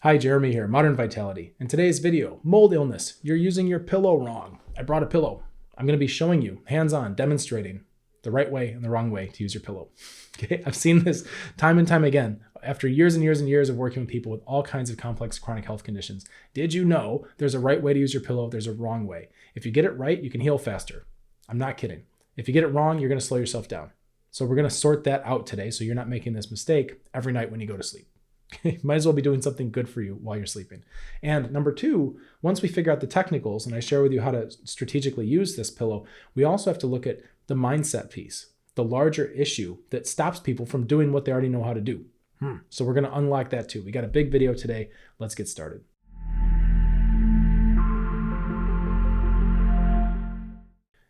Hi, Jeremy here, Modern Vitality. In today's video, mold illness. You're using your pillow wrong. I brought a pillow. I'm going to be showing you, hands-on, demonstrating the right way and the wrong way to use your pillow. Okay, I've seen this time and time again after years and years and years of working with people with all kinds of complex chronic health conditions. Did you know there's a right way to use your pillow? There's a wrong way. If you get it right, you can heal faster. I'm not kidding. If you get it wrong, you're going to slow yourself down. So we're going to sort that out today so you're not making this mistake every night when you go to sleep. Might as well be doing something good for you while you're sleeping. And number two, once we figure out the technicals and I share with you how to strategically use this pillow, we also have to look at the mindset piece, the larger issue that stops people from doing what they already know how to do. So we're going to unlock that too. We got a big video today. Let's get started.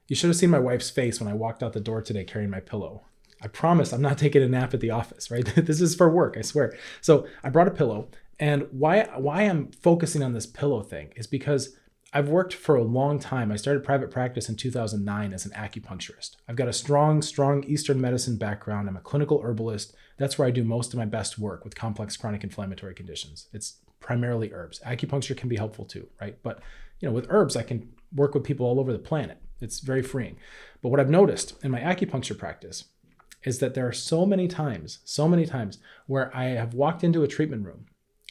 You should have seen my wife's face when I walked out the door today carrying my pillow. I promise I'm not taking a nap at the office, right? This is for work, I swear. So I brought a pillow, and why I'm focusing on this pillow thing is because I've worked for a long time. I started private practice in 2009 as an acupuncturist. I've got a strong Eastern medicine background. I'm a clinical herbalist. That's where I do most of my best work with complex chronic inflammatory conditions. It's primarily herbs. Acupuncture can be helpful too, right? But with herbs, I can work with people all over the planet. It's very freeing. But what I've noticed in my acupuncture practice is that there are so many times where I have walked into a treatment room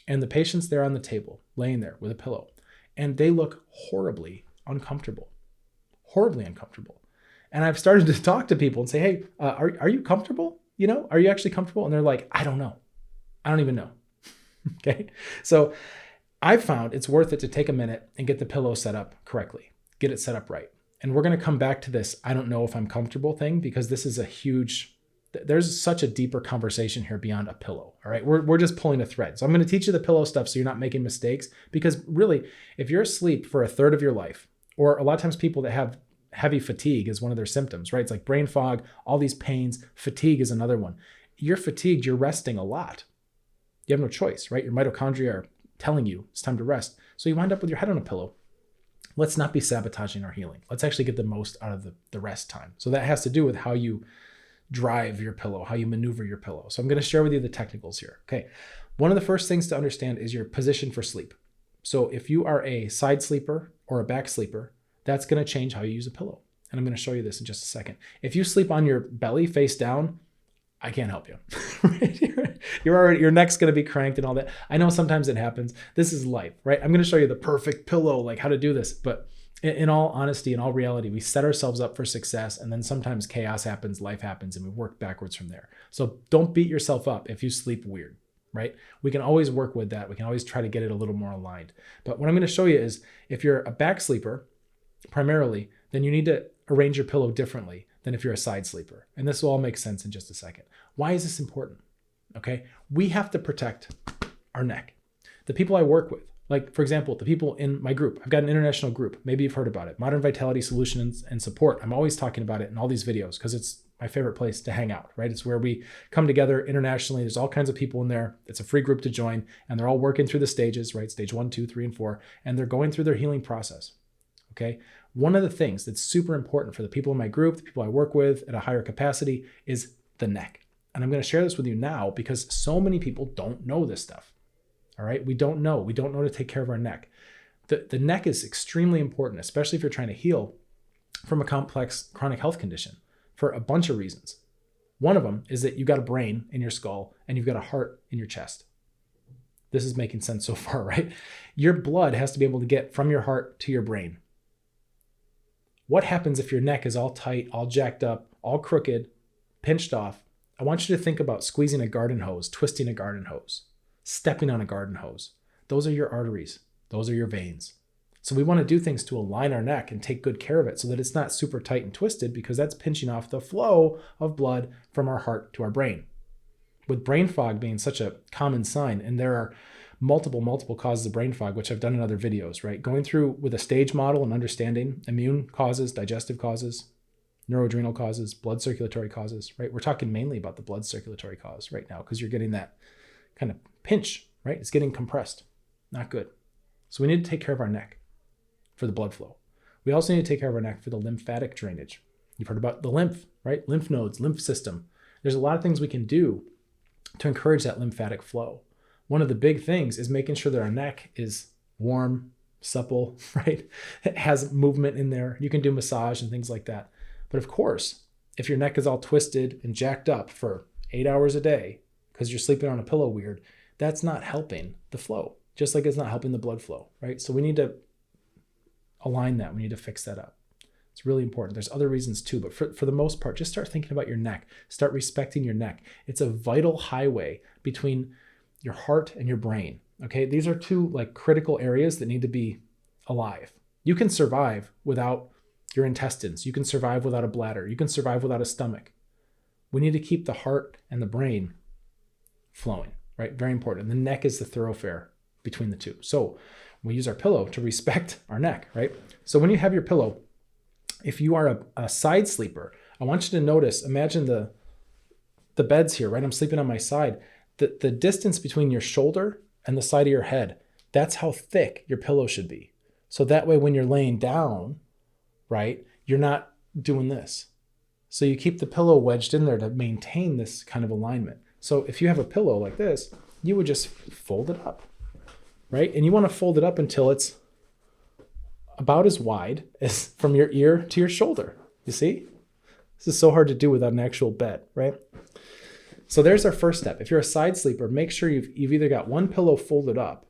and the patient's there on the table, laying there with a pillow, and they look horribly uncomfortable. And I've started to talk to people and say, hey, are you comfortable? Are you actually comfortable? And they're like, I don't know. I don't even know. Okay. So I've found it's worth it to take a minute and get the pillow set up correctly, get it set up right. And we're going to come back to this I don't know if I'm comfortable thing, because this is there's such a deeper conversation here beyond a pillow. All right. We're just pulling a thread. So I'm going to teach you the pillow stuff so you're not making mistakes, because really, if you're asleep for a third of your life, or a lot of times people that have heavy fatigue is one of their symptoms, right? It's like brain fog, all these pains, fatigue is another one. You're fatigued, you're resting a lot. You have no choice, right? Your mitochondria are telling you it's time to rest. So you wind up with your head on a pillow. Let's not be sabotaging our healing. Let's actually get the most out of the rest time. So that has to do with how you drive your pillow, how you maneuver your pillow. So I'm going to share with you the technicals here. Okay. One of the first things to understand is your position for sleep. So if you are a side sleeper or a back sleeper, that's going to change how you use a pillow. And I'm going to show you this in just a second. If you sleep on your belly face down, I can't help you. Your neck's going to be cranked and all that. I know sometimes it happens. This is life, right? I'm going to show you the perfect pillow, like how to do this. But in all honesty, in all reality, we set ourselves up for success, and then sometimes chaos happens, life happens, and we work backwards from there. So don't beat yourself up if you sleep weird, right? We can always work with that. We can always try to get it a little more aligned. But what I'm going to show you is if you're a back sleeper, primarily, then you need to arrange your pillow differently than if you're a side sleeper. And this will all make sense in just a second. Why is this important? Okay. We have to protect our neck. The people I work with, like for example, the people in my group, I've got an international group. Maybe you've heard about it. Modern Vitality Solutions and Support. I'm always talking about it in all these videos because it's my favorite place to hang out, right? It's where we come together internationally. There's all kinds of people in there. It's a free group to join, and they're all working through the stages, right? Stage 1, 2, 3, and 4, and they're going through their healing process. Okay. One of the things that's super important for the people in my group, the people I work with at a higher capacity, is the neck. And I'm going to share this with you now because so many people don't know this stuff. All right. We don't know to take care of our neck. The neck is extremely important, especially if you're trying to heal from a complex chronic health condition for a bunch of reasons. One of them is that you've got a brain in your skull and you've got a heart in your chest. This is making sense so far, right? Your blood has to be able to get from your heart to your brain. What happens if your neck is all tight, all jacked up, all crooked, pinched off? I want you to think about squeezing a garden hose, twisting a garden hose, stepping on a garden hose. Those are your arteries. Those are your veins. So we want to do things to align our neck and take good care of it so that it's not super tight and twisted, because that's pinching off the flow of blood from our heart to our brain. With brain fog being such a common sign, and there are multiple causes of brain fog, which I've done in other videos, right? Going through with a stage model and understanding immune causes, digestive causes, neuroadrenal causes, blood circulatory causes, right? We're talking mainly about the blood circulatory cause right now because you're getting that kind of pinch, right? It's getting compressed. Not good. So we need to take care of our neck for the blood flow. We also need to take care of our neck for the lymphatic drainage. You've heard about the lymph, right? Lymph nodes, lymph system. There's a lot of things we can do to encourage that lymphatic flow. one of the big things is making sure that our neck is warm, supple, right? It has movement in there. You can do massage and things like that. But of course, if your neck is all twisted and jacked up for 8 hours a day because you're sleeping on a pillow weird, that's not helping the flow, just like it's not helping the blood flow, right? So we need to align that. We need to fix that up. It's really important. There's other reasons too, but for the most part, just start thinking about your neck. Start respecting your neck. It's a vital highway between your heart and your brain. Okay, these are two like critical areas that need to be alive. You can survive without your intestines. You can survive without a bladder. You can survive without a stomach. We need to keep the heart and the brain flowing, right? Very important. And the neck is the thoroughfare between the two. So we use our pillow to respect our neck, right? So when you have your pillow, if you are a side sleeper, I want you to notice, imagine the beds here, right? I'm sleeping on my side. The distance between your shoulder and the side of your head, that's how thick your pillow should be. So that way when you're laying down, right, you're not doing this. So you keep the pillow wedged in there to maintain this kind of alignment. So if you have a pillow like this, you would just fold it up, right? And you want to fold it up until it's about as wide as from your ear to your shoulder. You see? This is so hard to do without an actual bed, right? So there's our first step. If you're a side sleeper, make sure you've either got one pillow folded up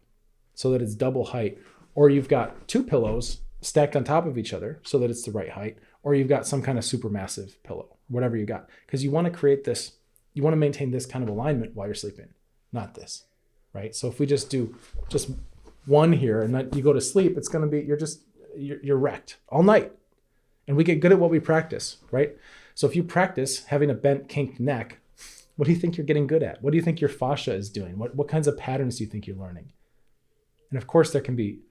so that it's double height, or you've got two pillows stacked on top of each other so that it's the right height, or you've got some kind of super massive pillow, whatever you got. Because you want to create this, you want to maintain this kind of alignment while you're sleeping, not this, right? So if we just do just one here and then you go to sleep, it's going to be, you're wrecked all night. And we get good at what we practice, right? So if you practice having a bent, kinked neck, what do you think you're getting good at? What do you think your fascia is doing? What kinds of patterns do you think you're learning? And of course, there can be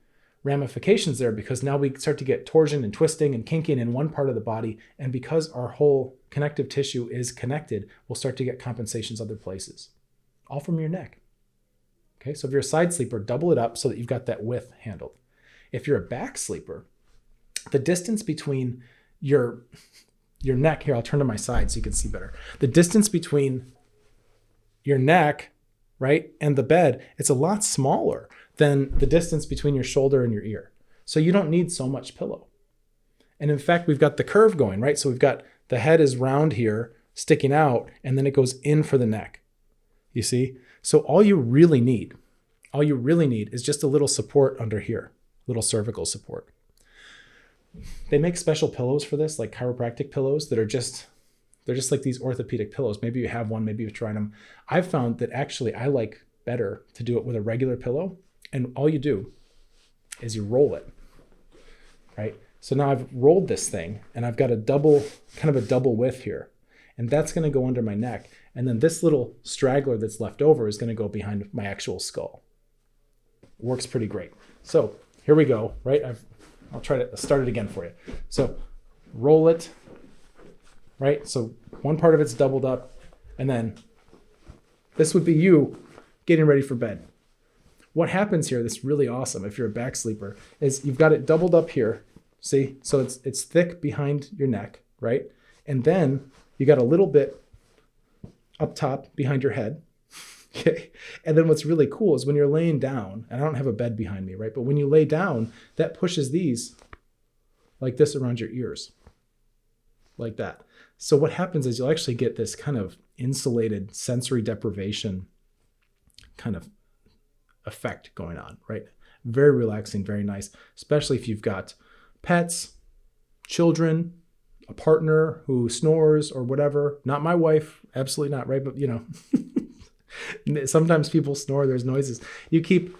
ramifications there because now we start to get torsion and twisting and kinking in one part of the body. And because our whole connective tissue is connected, we'll start to get compensations other places, all from your neck. Okay, so if you're a side sleeper, double it up so that you've got that width handled. If you're a back sleeper, the distance between your neck, here, I'll turn to my side so you can see better. The distance between your neck, right, and the bed, it's a lot smaller than the distance between your shoulder and your ear. So you don't need so much pillow. And in fact, we've got the curve going, right? So we've got the head is round here, sticking out, and then it goes in for the neck. You see? So all you really need is just a little support under here, little cervical support. They make special pillows for this, like chiropractic pillows that are they're just like these orthopedic pillows. Maybe you have one, maybe you've tried them. I've found that actually I like better to do it with a regular pillow. And all you do is you roll it, right? So now I've rolled this thing and I've got a double width here. And that's going to go under my neck. And then this little straggler that's left over is going to go behind my actual skull. Works pretty great. So here we go, right? I'll try to start it again for you. So roll it, right? So one part of it's doubled up, and then this would be you getting ready for bed. What happens here, that's really awesome if you're a back sleeper, is you've got it doubled up here, see? So it's thick behind your neck, right? And then you got a little bit up top behind your head, okay? And then what's really cool is when you're laying down, and I don't have a bed behind me, right? But when you lay down, that pushes these like this around your ears, like that. So what happens is you'll actually get this kind of insulated sensory deprivation kind of effect going on, right? Very relaxing, very nice, especially if you've got pets, children, a partner who snores or whatever. Not my wife, absolutely not, right? But you know, sometimes people snore, there's noises. You keep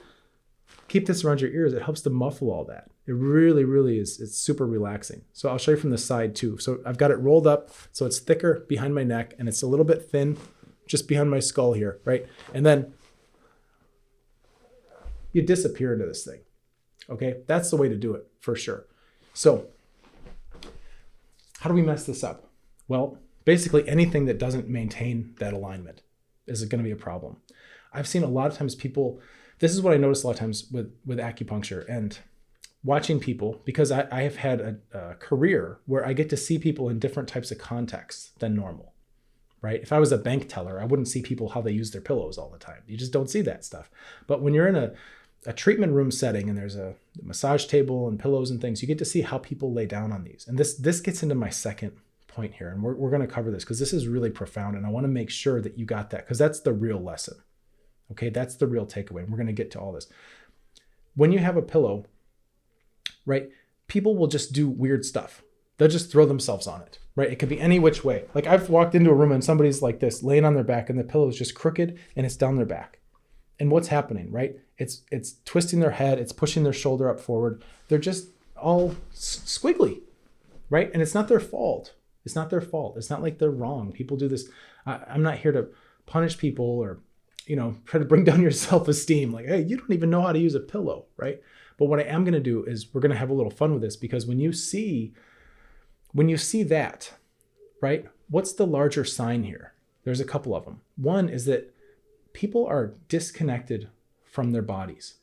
this around your ears. It helps to muffle all that. It really, really is. It's super relaxing. So I'll show you from the side too. So I've got it rolled up so it's thicker behind my neck and it's a little bit thin just behind my skull here, right? And then you disappear into this thing. Okay, that's the way to do it for sure. So how do we mess this up? Well, basically anything that doesn't maintain that alignment is going to be a problem. I've seen a lot of times people, this is what I notice a lot of times with acupuncture and watching people, because I have had a career where I get to see people in different types of contexts than normal, right? If I was a bank teller, I wouldn't see people how they use their pillows all the time. You just don't see that stuff. But when you're in a treatment room setting and there's a massage table and pillows and things, you get to see how people lay down on these. And this gets into my second point here. And we're going to cover this because this is really profound. And I want to make sure that you got that, because that's the real lesson. Okay, that's the real takeaway. And we're going to get to all this. When you have a pillow, right, people will just do weird stuff. They'll just throw themselves on it, right? It could be any which way. Like I've walked into a room and somebody's like this, laying on their back, and the pillow is just crooked and it's down their back. And what's happening, right? It's twisting their head. It's pushing their shoulder up forward. They're just all squiggly, right? And it's not their fault. It's not their fault. It's not like they're wrong. People do this. I'm not here to punish people or, try to bring down your self-esteem. Like, hey, you don't even know how to use a pillow, right? But what I am going to do is we're going to have a little fun with this, because when you see that, right, what's the larger sign here? There's a couple of them. One is that people are disconnected from their bodies.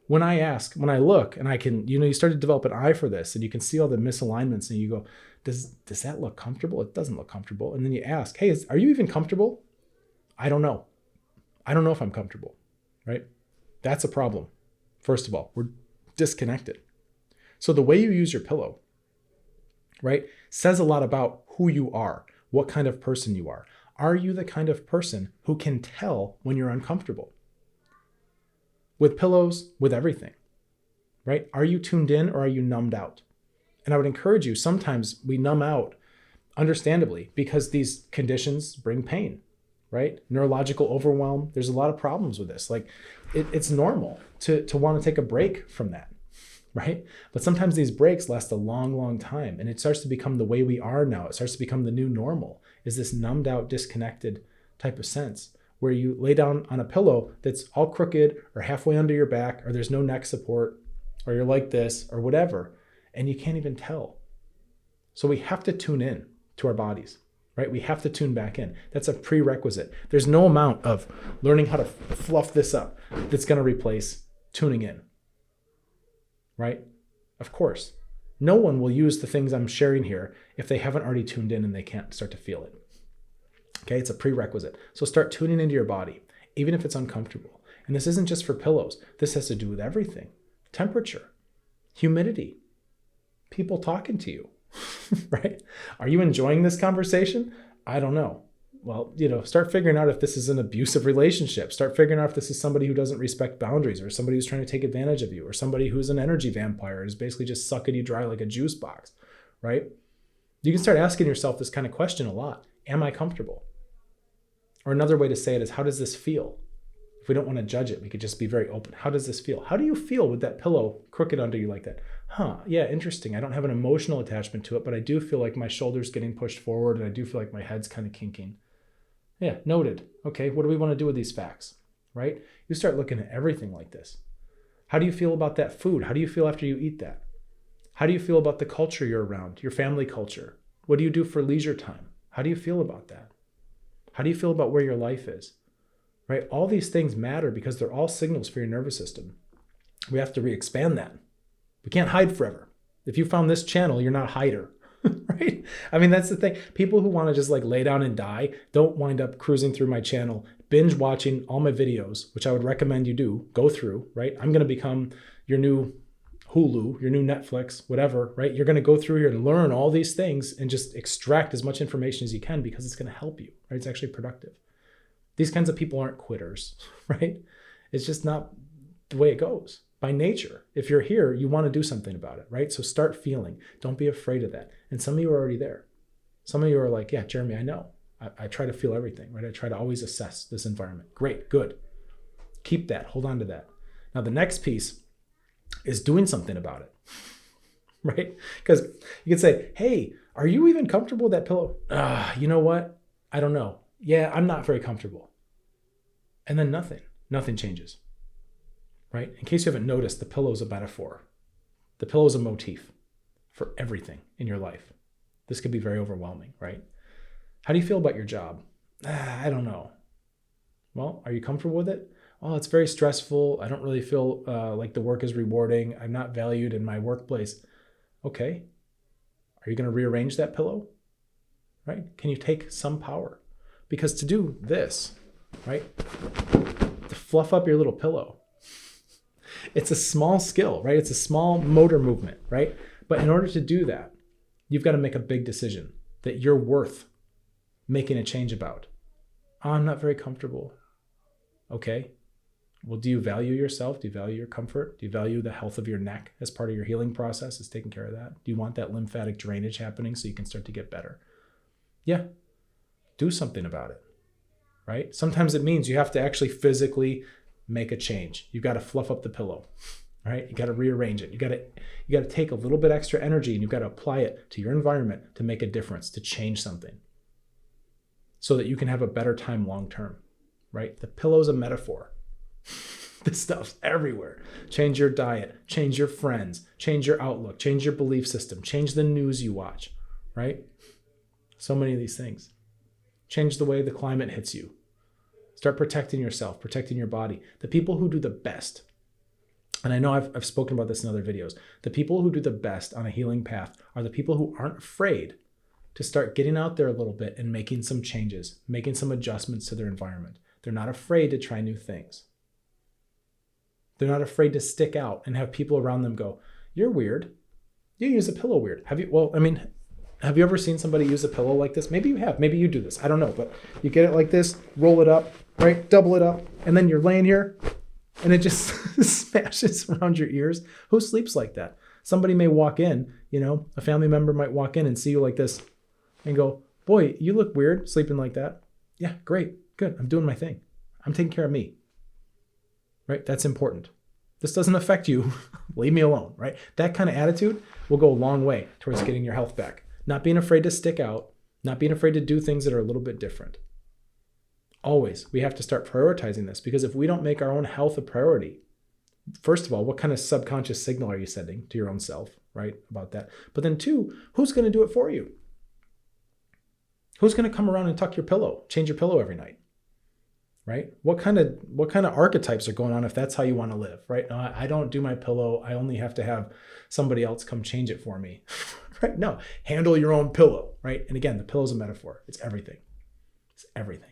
When I look and I can, you start to develop an eye for this and you can see all the misalignments and you go, does that look comfortable? It doesn't look comfortable. And then you ask, hey, are you even comfortable? I don't know. I don't know if I'm comfortable, right? That's a problem. First of all, we're disconnected. So the way you use your pillow, right, says a lot about who you are, what kind of person you are. Are you the kind of person who can tell when you're uncomfortable? With pillows, with everything, right? Are you tuned in or are you numbed out? And I would encourage you, sometimes we numb out, understandably, because these conditions bring pain, right? Neurological overwhelm. There's a lot of problems with this. Like it's normal to want to take a break from that, right? But sometimes these breaks last a long, long time. And it starts to become the way we are now. It starts to become the new normal, is this numbed out, disconnected type of sense, where you lay down on a pillow that's all crooked or halfway under your back, or there's no neck support, or you're like this or whatever, and you can't even tell. So we have to tune in to our bodies, right? We have to tune back in. That's a prerequisite. There's no amount of learning how to fluff this up that's going to replace tuning in, right? Of course, no one will use the things I'm sharing here if they haven't already tuned in and they can't start to feel it. Okay, it's a prerequisite. So start tuning into your body, even if it's uncomfortable. And this isn't just for pillows. This has to do with everything. Temperature, humidity, people talking to you, right? Are you enjoying this conversation? I don't know. Well, start figuring out if this is an abusive relationship. Start figuring out if this is somebody who doesn't respect boundaries, or somebody who's trying to take advantage of you, or somebody who's an energy vampire, is basically just sucking you dry like a juice box, right? You can start asking yourself this kind of question a lot. Am I comfortable? Or another way to say it is, how does this feel? If we don't want to judge it, we could just be very open. How does this feel? How do you feel with that pillow crooked under you like that? Yeah, interesting. I don't have an emotional attachment to it, but I do feel like my shoulder's getting pushed forward, and I do feel like my head's kind of kinking. Yeah, noted. Okay, what do we want to do with these facts, right? You start looking at everything like this. How do you feel about that food? How do you feel after you eat that? How do you feel about the culture you're around, your family culture? What do you do for leisure time? How do you feel about that? How do you feel about where your life is, right? All these things matter because they're all signals for your nervous system. We have to re-expand that. We can't hide forever. If you found this channel, you're not a hider, right? I mean, that's the thing. People who want to just lay down and die don't wind up cruising through my channel, binge watching all my videos, which I would recommend you do, go through, right? I'm going to become your new Hulu, your new Netflix, whatever, right? You're going to go through here and learn all these things and just extract as much information as you can, because it's going to help you, right? It's actually productive. These kinds of people aren't quitters, right? It's just not the way it goes by nature. If you're here, you want to do something about it, right? So start feeling. Don't be afraid of that. And some of you are already there. Some of you are like, yeah, Jeremy, I know. I try to feel everything, right? I try to always assess this environment. Great, good. Keep that. Hold on to that. Now, the next piece is doing something about it, right? Because you can say, hey, are you even comfortable with that pillow? You know what? I don't know. Yeah, I'm not very comfortable. And then nothing changes, right? In case you haven't noticed, the pillow is a metaphor. The pillow is a motif for everything in your life. This could be very overwhelming, right? How do you feel about your job? I don't know. Well, are you comfortable with it? Oh, it's very stressful. I don't really feel like the work is rewarding. I'm not valued in my workplace. Okay. Are you going to rearrange that pillow? right? Can you take some power? Because to do this, right, to fluff up your little pillow, it's a small skill, right? It's a small motor movement, right? But in order to do that, you've got to make a big decision that you're worth making a change about. I'm not very comfortable. Okay. Well, do you value yourself? Do you value your comfort? Do you value the health of your neck as part of your healing process? Is taking care of that? Do you want that lymphatic drainage happening so you can start to get better? Yeah. Do something about it, right? Sometimes it means you have to actually physically make a change. You've got to fluff up the pillow, right? You got to rearrange it. You got to take a little bit extra energy and you've got to apply it to your environment to make a difference, to change something so that you can have a better time long-term, right? The pillow's a metaphor. This stuff's everywhere. Change your diet, change your friends, change your outlook, change your belief system, change the news you watch, right? So many of these things. Change the way the climate hits you. Start protecting yourself, protecting your body. The people who do the best, and I know I've spoken about this in other videos, the people who do the best on a healing path are the people who aren't afraid to start getting out there a little bit and making some changes, making some adjustments to their environment. They're not afraid to try new things. They're not afraid to stick out and have people around them go, you're weird. You use a pillow weird. Have you ever seen somebody use a pillow like this? Maybe you have. Maybe you do this. I don't know. But you get it like this, roll it up, right? Double it up. And then you're laying here and it just smashes around your ears. Who sleeps like that? Somebody may walk in, a family member might walk in and see you like this and go, boy, you look weird sleeping like that. Yeah, great. Good. I'm doing my thing. I'm taking care of me. Right? That's important. This doesn't affect you. Leave me alone, right? That kind of attitude will go a long way towards getting your health back. Not being afraid to stick out, not being afraid to do things that are a little bit different. Always, we have to start prioritizing this because if we don't make our own health a priority, first of all, what kind of subconscious signal are you sending to your own self, right, about that? But then two, who's going to do it for you? Who's going to come around and tuck your pillow, change your pillow every night? Right? What kind of archetypes are going on if that's how you want to live, right? No, I don't do my pillow. I only have to have somebody else come change it for me, right? No, handle your own pillow, right? And again, the pillow's a metaphor. It's everything. It's everything.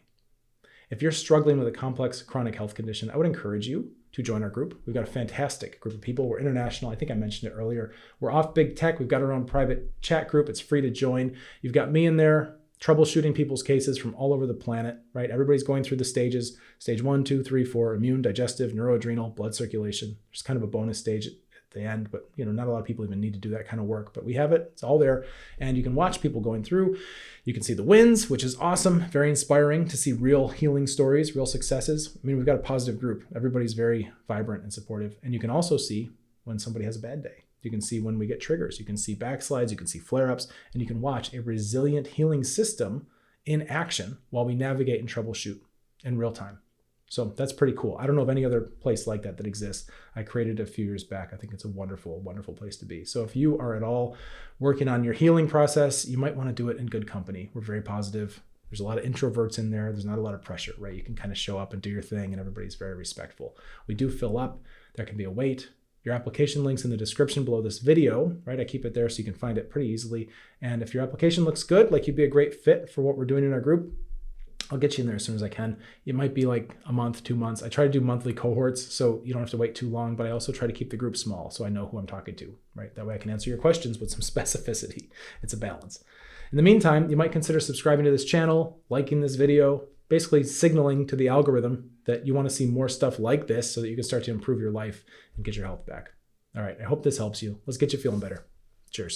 If you're struggling with a complex chronic health condition, I would encourage you to join our group. We've got a fantastic group of people. We're international. I think I mentioned it earlier. We're off big tech. We've got our own private chat group. It's free to join. You've got me in there, troubleshooting people's cases from all over the planet, right? Everybody's going through the stages, stage 1, 2, 3, 4, immune, digestive, neuroadrenal, blood circulation. There's kind of a bonus stage at the end, but not a lot of people even need to do that kind of work, but we have it. It's all there. And you can watch people going through. You can see the wins, which is awesome. Very inspiring to see real healing stories, real successes. I mean, we've got a positive group. Everybody's very vibrant and supportive. And you can also see when somebody has a bad day. You can see when we get triggers. You can see backslides. You can see flare-ups. And you can watch a resilient healing system in action while we navigate and troubleshoot in real time. So that's pretty cool. I don't know of any other place like that exists. I created it a few years back. I think it's a wonderful, wonderful place to be. So if you are at all working on your healing process, you might want to do it in good company. We're very positive. There's a lot of introverts in there. There's not a lot of pressure, right? You can kind of show up and do your thing and everybody's very respectful. We do fill up. There can be a wait. Your application link's in the description below this video, right? I keep it there so you can find it pretty easily. And if your application looks good, like you'd be a great fit for what we're doing in our group, I'll get you in there as soon as I can. It might be like a month, 2 months. I try to do monthly cohorts so you don't have to wait too long, but I also try to keep the group small so I know who I'm talking to, right? That way I can answer your questions with some specificity. It's a balance. In the meantime, you might consider subscribing to this channel, liking this video, basically signaling to the algorithm that you want to see more stuff like this so that you can start to improve your life and get your health back. All right, I hope this helps you. Let's get you feeling better. Cheers.